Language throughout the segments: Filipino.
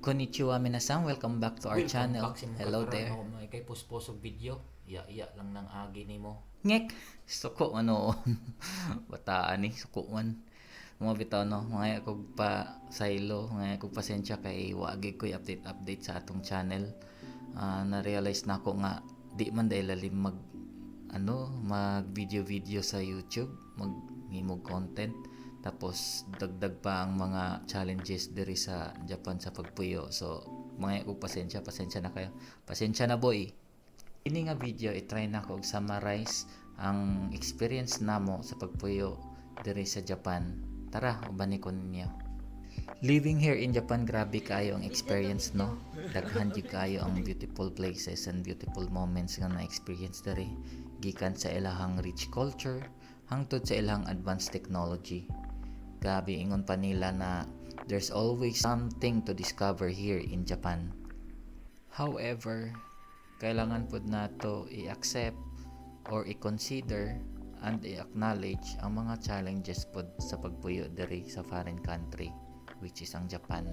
Konnichiwa minasan, welcome back to our Welcome channel. back sa mga Hello karon there. ako may kay pusposog video. Iya lang ng agi nimo. Ngek, suko ano, bataan ni suko man. Mga bitaw no, mga kog pa saylo, mga kog pasensya kay wagi ko update sa atong channel. Na-realize na ako nga di man dahil lalim mag video sa YouTube, mag content. Tapos dagdag pa ang mga challenges diri sa Japan sa pagpuyo. So mga kog pasensya na kayo. Pasensya na boy. Ini nga video i-try na ko og summarize ang experience namo sa pagpuyo diri sa Japan. Tara, uban ko ninyo. Living here in Japan, grabe kayo ang experience, no? Daghan jud kayo ang beautiful places and beautiful moments nga na-experience diri. Gikan sa ilahang rich culture hangtod sa ilahang advanced technology. Grabe ingon pa nila na there's always something to discover here in Japan. However, kailangan pod nato i-accept or i-consider and i-acknowledge ang mga challenges pod sa pagpuyo diri sa foreign country, which is ang Japan.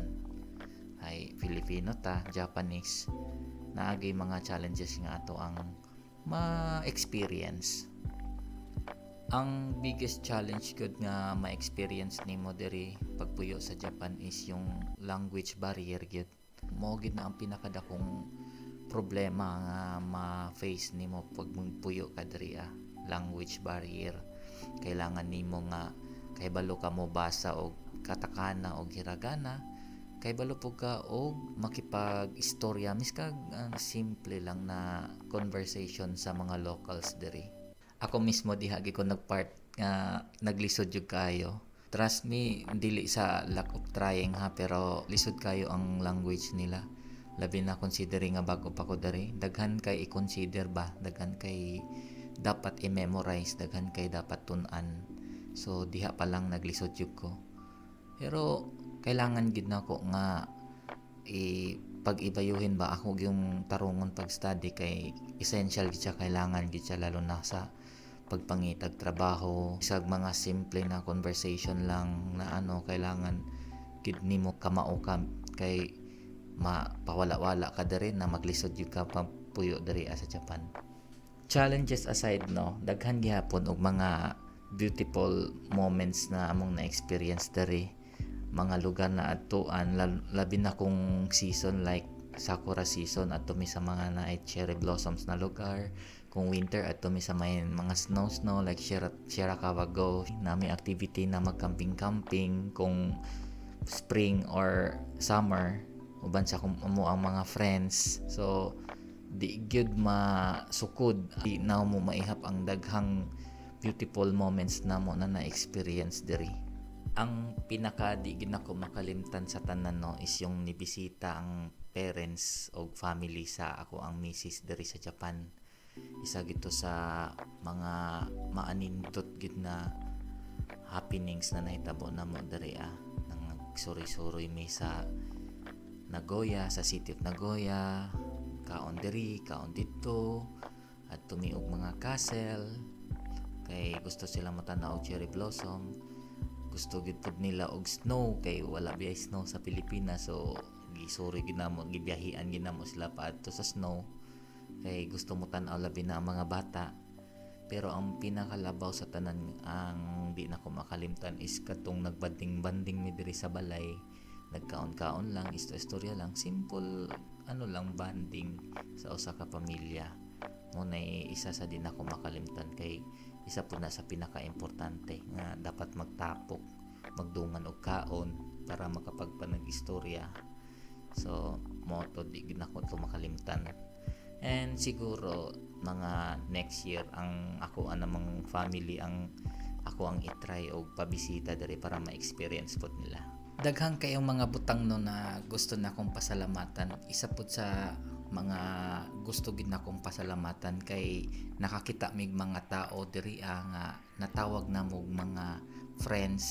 Ay Filipino ta, Japanese, naagay mga challenges nga ato ang ma-experience. Ang biggest challenge gud nga ma-experience nimo diri pagpuyo sa Japan is yung language barrier gyud. Mao gid na ang pinakadakong problema nga ma-face nimo pag puyo ka diri, language barrier. Kailangan nimo nga kay balo ka mo basa og katakana og hiragana, kay balo po ka og makipag-istorya miskag simple lang na conversation sa mga locals diri. Ako mismo diha gi ko nagpart nga naglisod jud kayo. Trust me, dili sa lack of trying pero lisod kayo ang language nila. Labi na considering nga bago pa ko dari, daghan kay i-consider ba, daghan kay dapat i-memorize, daghan kay dapat tun-an. So diha pa lang naglisod jud ko. Pero kailangan gid nako nga pag-ibayuhin ba ako yung tarungon pag-study kay essential gid siya, kailangan gid siya lalo na sa pagpangitag trabaho, isag mga simple na conversation lang na kailangan gid nimo kamao ka kay mapawala-wala ka diri na maglisod yung ka puyo diri sa Japan. Challenges aside, no, daghan gihapon og mga beautiful moments na among na-experience diri. Mga lugar na adtuan, labi na kung season like sakura season at mi sa mga na cherry blossoms na lugar. Kung winter at mi sa may mga snow like Shirakawa Go, nami activity na mag-camping. Kung spring or summer, uban sa mo ang mga friends. So di gyud masukod, di na mo maihap ang daghang beautiful moments na mo na na-experience diri. Ang pinaka di gid nako makalimtan sa tanan, no, is yung nibisita ang parents o family sa ako ang misis diri sa Japan. Isa gito sa mga maanindot gid na happenings na nahitabo na mo diri nang suri-suri mi sa Nagoya, sa city of Nagoya, kaon diri, kaon dito, at tumiog mga castle, kay gusto sila matanaw og cherry blossom. Gusto gid pud nila og snow kay wala biyay snow sa Pilipinas, so gisuri ginamo gibiyahian ginamo sila paadto sa snow kay gusto mo tan-aw labi na ang mga bata. Pero ang pinakalabaw sa tanan ang di na ko makalimtan is katong nagbanding-banding mi diri sa balay, nagkaon-kaon lang, istorya lang, simple lang banding sa usa ka pamilya. Mo na isa sa di na ko makalimtan kay isa po na sa pinaka-importante nga dapat magtapok, magdungan og kaon para makapagpanag-istorya. So moto di gid nako to makalimtan. And siguro mga next year ang ako namang family ang ako ang i-try og pabisita diri para ma-experience pod nila. Daghang kayong mga butang no na gusto na akong pasalamatan. Isa pod sa mga gusto gid na akong pasalamatan kay nakakita mig mga tao diri nga natawag na mo mga friends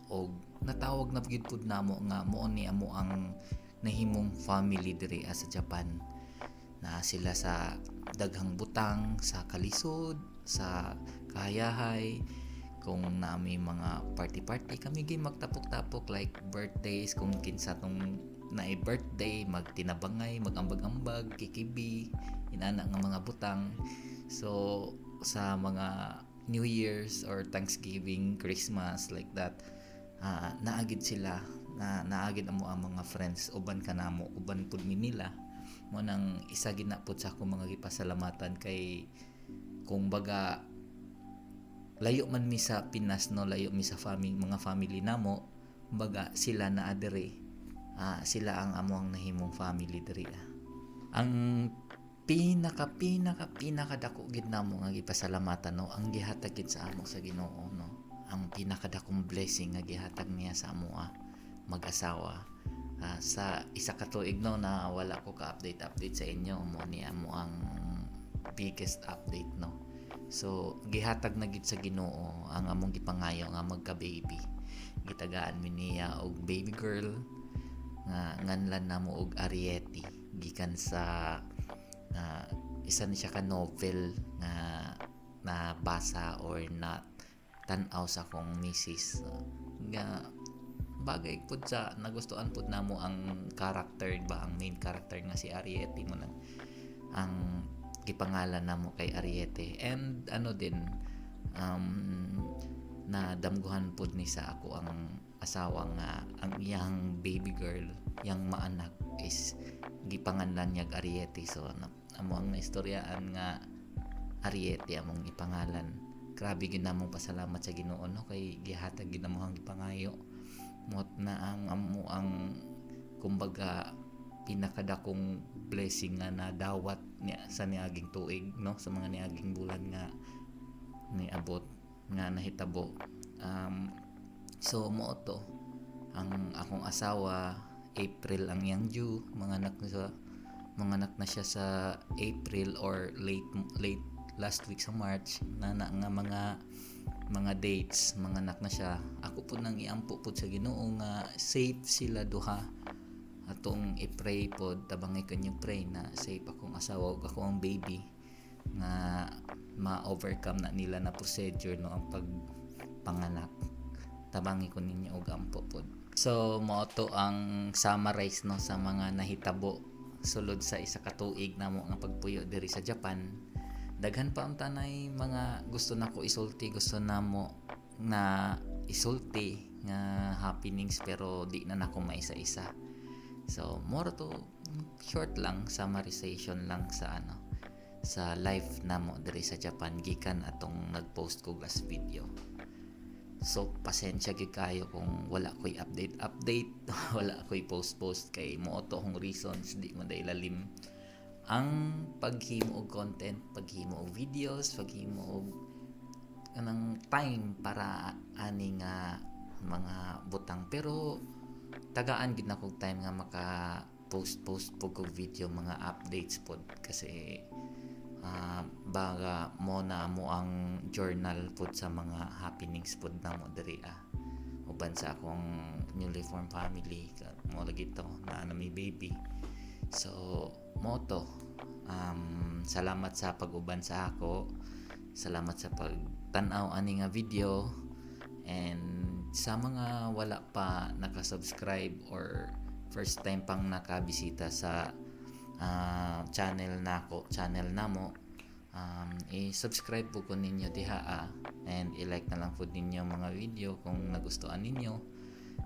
o natawag na gid pud namo nga mao ni amo ang nahimong family diri sa Japan. Na sila sa daghang butang, sa kalisod, sa kahayahay, kung nami mga party kami gi magtapok-tapok like birthdays, kung kinsa tong na birthday, magtinabangay, magambag-ambag, kikibi, inana nga mga butang. So sa mga New Year's or Thanksgiving, Christmas like that, naagid sila na naagid amo ang mga friends uban kanamo, uban pud mi nila. Mo nang isa gid na pud sa akong mga gipasalamatan kay kung baga layo man mi sa Pinas, no, layo mi sa mga family namo, baga sila na adere, sila ang among nahimong family diri. Ang pinaka dako gid namo nga gipasalamatan, no, ang gihatag gid sa amo sa Ginoo, no, ang pinakadakong blessing nga gihatag niya sa amo mag-asawa. Sa isa ka tuig, no, na wala ko ka update sa inyo, mo niya mo ang biggest update, no. So gihatag na gid sa Ginoo ang among gipangayo nga magka-baby. Gitagaan mi niya og baby girl nga nganlan namo og Ariete, gikan sa isa ni siya ka novel na basa or na tan-aw sa akong misis, nga bagay pud sa nagustuhan pud namo ang character ba, ang main character nga si Ariete mo na ang gipangalan namo kay Ariete. And din na damguhan pud ni sa ako ang asawa nga ang iyang baby girl, yang maanak is gipanganlan niya Ariete. So amo ang naistoryaan nga Ariete among ipangalan. Grabe gid namong pasalamat sa Ginoo, no, kay gihatag gid namo ang gipangayo mot na ang amo ang kumbaga pinakadakong blessing nga nadawat niya sa niaging tuig, no, sa mga niaging bulan nga niabot nga nahitabo. So mo to ang akong asawa, April ang yang due, mga anak na siya sa April or late last week sa March na nga mga dates, mga anak na siya. Ako po nang iampo po sa Ginoo nga safe sila duha, atong i-pray pod tabang kanyang pray na safe akong asawa ug ako ang baby nga ma-overcome na nila na procedure, no, ang pagpanganak. Tabangi ko ninyo og ampo pod. So mo to ang summarize, no, sa mga nahitabo sulod sa isa ka tuig namo nga pagpuyo diri sa Japan. Daghan pa ang tanay mga gusto nako isulti, gusto namo na isulti nga happenings, pero di na nako maisa-isa. So more to short lang, summarization lang sa life namo diri sa Japan gikan atong nag-post ko last video. So pasensya gid kayo kung wala ko'y update wala ko'y post kay mo to hong reasons, di man day lalim ang paghimo og content, paghimo og videos, paghimo og kanang time para ani nga mga butang. Pero tagaan gid na kog time nga maka post pug og video, mga updates pod, kasi baga mo na mo ang journal pod sa mga happenings pod namo diri uban sa akong newly formed family mo lagi to na may baby. So moto salamat sa pag-uban sa ako, salamat sa pagtan-aw ani nga video, and sa mga wala pa nakasubscribe or first time pang nakabisita sa channel namo, i-subscribe po ko ninyo diha and i-like na lang po ninyo mga video kung nagustuhan ninyo,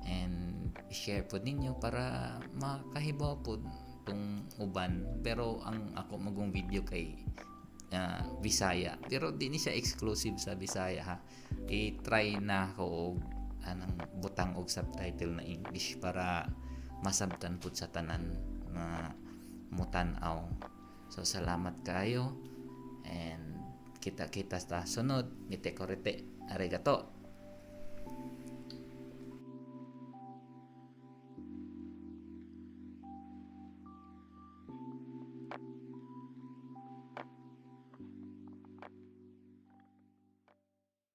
and i-share po ninyo para makahibaw po tong uban. Pero ang ako magong video kay Bisaya, pero di ni siya exclusive sa Bisaya ha. I-try na ako og anang butang og subtitle na English para masabtan pud sa tanan na mutan-aw. So salamat kayo, and kita sa sunod. Mite korete. Arigato.